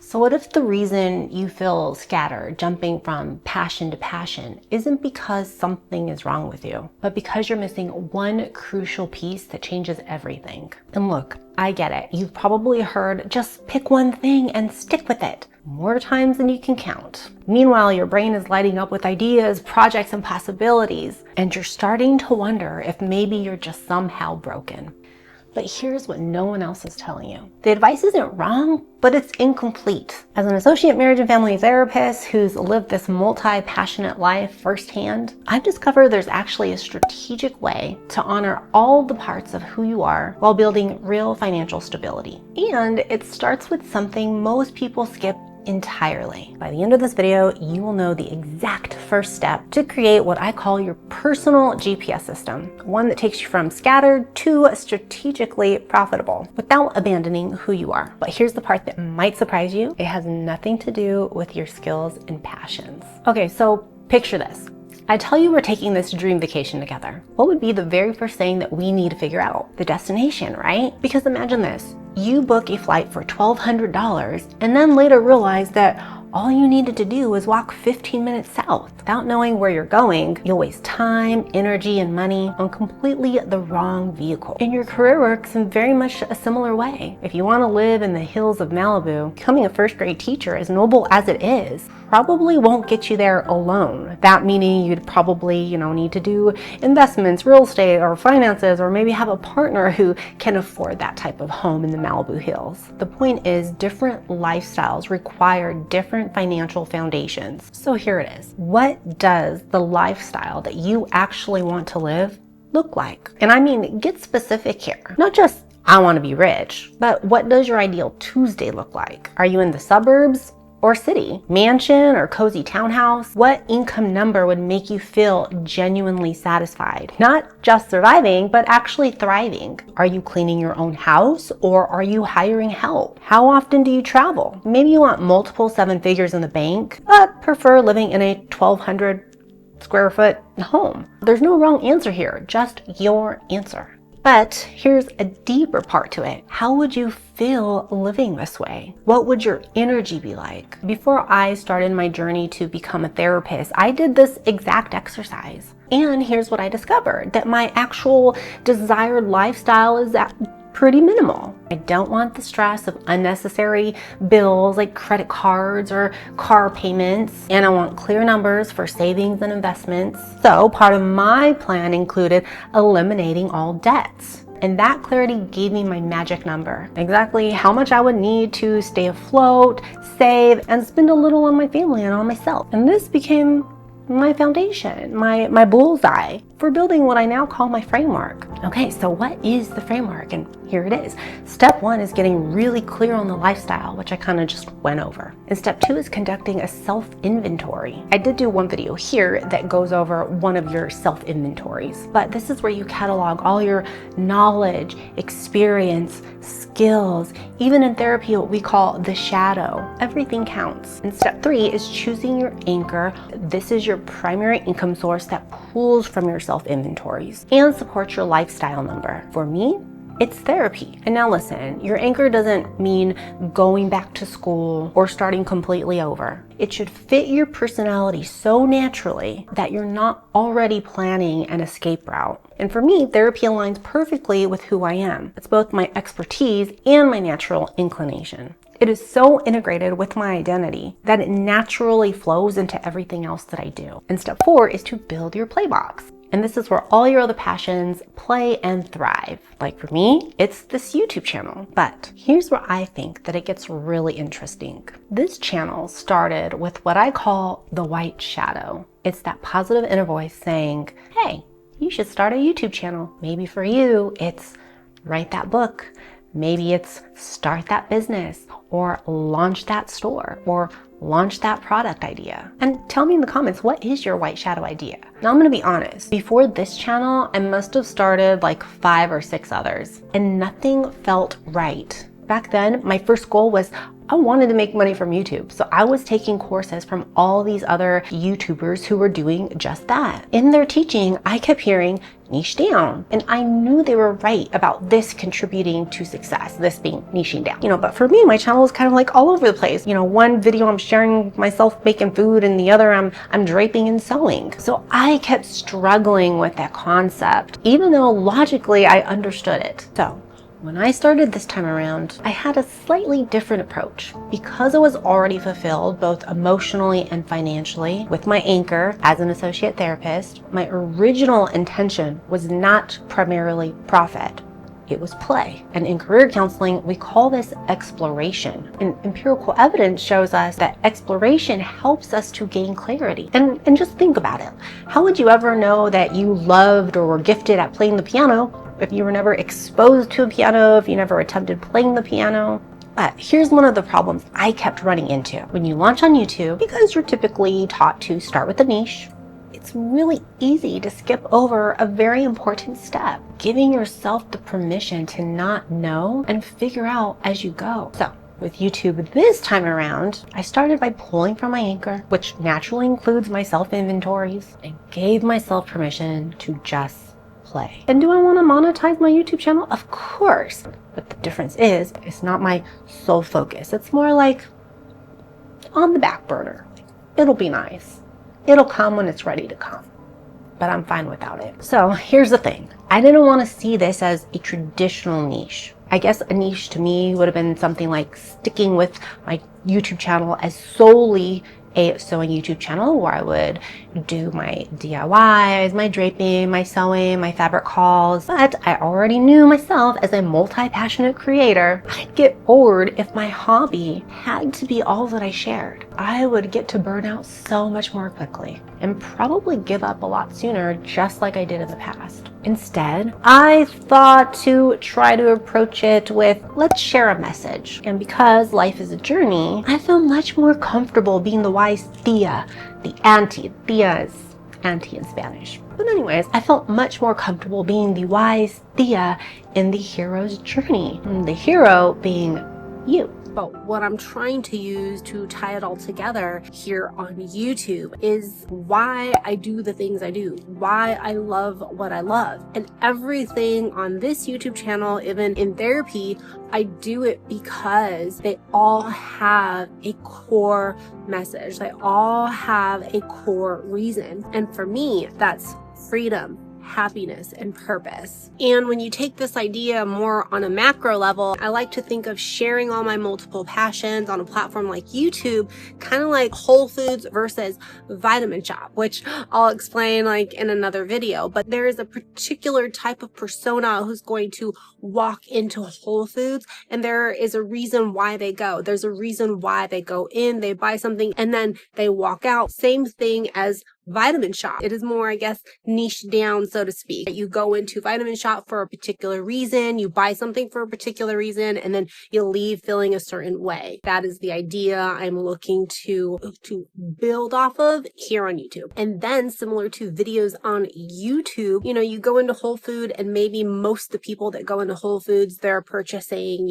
So what if the reason you feel scattered, jumping from passion to passion, isn't because something is wrong with you, but because you're missing one crucial piece that changes everything? And look, I get it. You've probably heard, just pick one thing and stick with it, more times than you can count. Meanwhile, your brain is lighting up with ideas, projects, and possibilities, and you're starting to wonder if maybe you're just somehow broken. But here's what no one else is telling you. The advice isn't wrong, but it's incomplete. As an associate marriage and family therapist who's lived this multi-passionate life firsthand, I've discovered there's actually a strategic way to honor all the parts of who you are while building real financial stability. And it starts with something most people skip entirely. By the end of this video, you will know the exact first step to create what I call your personal GPS system, one that takes you from scattered to strategically profitable without abandoning who you are. But here's the part that might surprise you. It has nothing to do with your skills and passions. Okay, so picture this. I tell you we're taking this dream vacation together. What would be the very first thing that we need to figure out? The destination, right? Because imagine this. You book a flight for $1,200 and then later realize that all you needed to do was walk 15 minutes south. Without knowing where you're going, you'll waste time, energy, and money on completely the wrong vehicle. And your career works in very much a similar way. If you want to live in the hills of Malibu, becoming a first grade teacher, as noble as it is, probably won't get you there alone. That meaning you'd probably, need to do investments, real estate, or finances, or maybe have a partner who can afford that type of home in the Malibu hills. The point is, different lifestyles require different financial foundations. So here it is. What does the lifestyle that you actually want to live look like? And I mean, get specific here. Not just, I want to be rich, but what does your ideal Tuesday look like? Are you in the suburbs or city? Mansion or cozy townhouse? What income number would make you feel genuinely satisfied? Not just surviving, but actually thriving. Are you cleaning your own house or are you hiring help? How often do you travel? Maybe you want multiple seven figures in the bank, but prefer living in a 1,200 square foot home. There's no wrong answer here, just your answer. But here's a deeper part to it. How would you feel living this way? What would your energy be like? Before I started my journey to become a therapist, I did this exact exercise. And here's what I discovered, that my actual desired lifestyle is pretty minimal. I don't want the stress of unnecessary bills like credit cards or car payments, and I want clear numbers for savings and investments. So part of my plan included eliminating all debts. And that clarity gave me my magic number, exactly how much I would need to stay afloat, save, and spend a little on my family and on myself. And this became my foundation, my bullseye for building what I now call my framework. Okay, so what is the framework? And here it is. Step one is getting really clear on the lifestyle, which I kind of just went over. And step two is conducting a self-inventory. I did do one video here that goes over one of your self-inventories, but this is where you catalog all your knowledge, experience, skills, even in therapy, what we call the shadow. Everything counts. And step three is choosing your anchor. This is your primary income source that pulls from your self-inventories and supports your lifestyle number. For me, it's therapy. And now listen, your anchor doesn't mean going back to school or starting completely over. It should fit your personality so naturally that you're not already planning an escape route. And for me, therapy aligns perfectly with who I am. It's both my expertise and my natural inclination. It is so integrated with my identity that it naturally flows into everything else that I do. And step four is to build your playbox. And this is where all your other passions play and thrive. Like for me, it's this YouTube channel. But here's where I think that it gets really interesting. This channel started with what I call the white shadow. It's that positive inner voice saying, hey, you should start a YouTube channel. Maybe for you, it's write that book. Maybe it's start that business or launch that store or launch that product idea. And tell me in the comments, what is your white shadow idea? Now I'm gonna be honest, before this channel, I must have started like 5 or 6 others and nothing felt right. Back then, my first goal was I wanted to make money from YouTube. So I was taking courses from all these other YouTubers who were doing just that. In their teaching, I kept hearing niche down. And I knew they were right about this contributing to success, this being niching down. But for me, my channel was kind of like all over the place. One video I'm sharing myself making food and the other I'm draping and sewing. So I kept struggling with that concept, even though logically I understood it. So when I started this time around, I had a slightly different approach. Because I was already fulfilled both emotionally and financially with my anchor as an associate therapist, my original intention was not primarily profit. It was play. And in career counseling, we call this exploration. And empirical evidence shows us that exploration helps us to gain clarity. And just think about it. How would you ever know that you loved or were gifted at playing the piano if you were never exposed to a piano, if you never attempted playing the piano? But here's one of the problems I kept running into. When you launch on YouTube, because you're typically taught to start with a niche, it's really easy to skip over a very important step, giving yourself the permission to not know and figure out as you go. So with YouTube this time around, I started by pulling from my anchor, which naturally includes my self-inventories, and gave myself permission to just play. And do I want to monetize my YouTube channel? Of course. But the difference is, it's not my sole focus. It's more like on the back burner. It'll be nice. It'll come when it's ready to come. But I'm fine without it. So here's the thing. I didn't want to see this as a traditional niche. I guess a niche to me would have been something like sticking with my YouTube channel as solely a sewing YouTube channel where I would do my DIYs, my draping, my sewing, my fabric hauls. But I already knew myself as a multi-passionate creator, I'd get bored if my hobby had to be all that I shared. I would get to burn out so much more quickly and probably give up a lot sooner, just like I did in the past. Instead, I thought to try to approach it with, let's share a message. And because life is a journey, I feel much more comfortable being the wise tia, the auntie. Tia is auntie in Spanish. But anyways, I felt much more comfortable being the wise tia in the hero's journey. The hero being you. But what I'm trying to use to tie it all together here on YouTube is why I do the things I do, why I love what I love. And everything on this YouTube channel, even in therapy, I do it because they all have a core message. They all have a core reason. And for me, that's freedom, happiness, and purpose. And when you take this idea more on a macro level, I like to think of sharing all my multiple passions on a platform like YouTube, kind of like Whole Foods versus Vitamin Shop, which I'll explain like in another video. But there is a particular type of persona who's going to walk into Whole Foods, and there is a reason why they go. There's a reason why they go in, they buy something, and then they walk out. Same thing as Vitamin Shop. It is more, I guess, niche down, so to speak. You go into Vitamin Shop for a particular reason, you buy something for a particular reason, and then you leave feeling a certain way. That is the idea I'm looking to build off of here on YouTube. And then similar to videos on YouTube, you go into Whole Food, and maybe most of the people that go into Whole Foods, they're purchasing,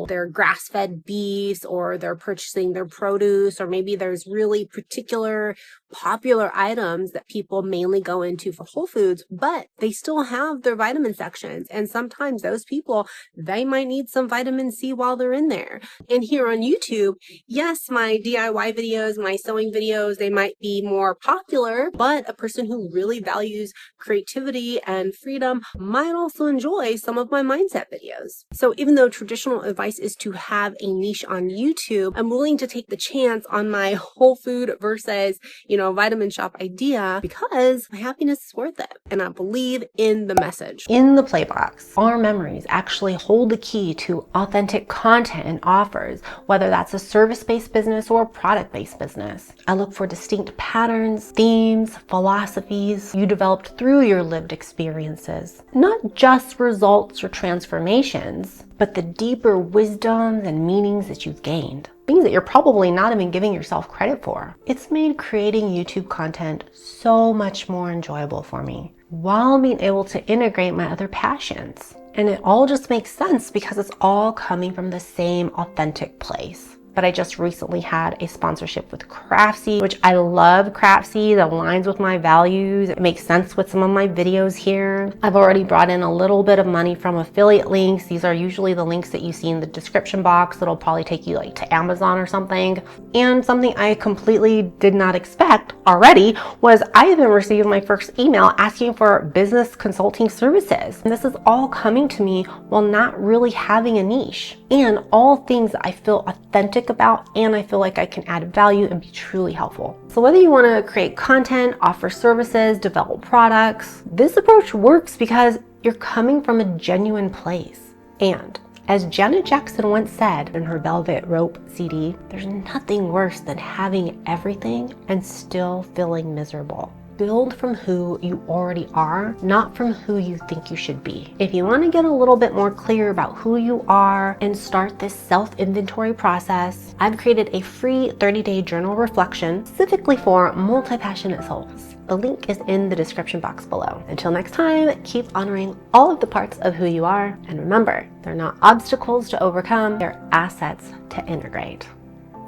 their grass-fed beef, or they're purchasing their produce, or maybe there's really particular popular items that people mainly go into for Whole Foods, but they still have their vitamin sections. And sometimes those people, they might need some vitamin C while they're in there. And here on YouTube, yes, my DIY videos, my sewing videos, they might be more popular, but a person who really values creativity and freedom might also enjoy some of my mindset videos. So even though traditional advice is to have a niche on YouTube, I'm willing to take the chance on my Whole Food versus, Vitamin Shop idea because my happiness is worth it. And I believe in the message. In the playbox, our memories actually hold the key to authentic content and offers, whether that's a service-based business or a product-based business. I look for distinct patterns, themes, philosophies you developed through your lived experiences, not just results or transformations, but the deeper wisdoms and meanings that you've gained. Things that you're probably not even giving yourself credit for. It's made creating YouTube content so much more enjoyable for me, while being able to integrate my other passions. And it all just makes sense because it's all coming from the same authentic place. But I just recently had a sponsorship with Craftsy, which I love. Craftsy, that aligns with my values. It makes sense with some of my videos here. I've already brought in a little bit of money from affiliate links. These are usually the links that you see in the description box that'll probably take you like to Amazon or something. And something I completely did not expect already was I even received my first email asking for business consulting services. And this is all coming to me while not really having a niche, and all things that I feel authentic about and I feel like I can add value and be truly helpful. So whether you want to create content, offer services, develop products, this approach works because you're coming from a genuine place. And as Janet Jackson once said in her Velvet Rope CD, there's nothing worse than having everything and still feeling miserable. Build from who you already are, not from who you think you should be. If you want to get a little bit more clear about who you are and start this self-inventory process, I've created a free 30-day journal reflection specifically for multi-passionate souls. The link is in the description box below. Until next time, keep honoring all of the parts of who you are. And remember, they're not obstacles to overcome, they're assets to integrate.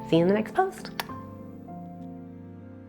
See you in the next post.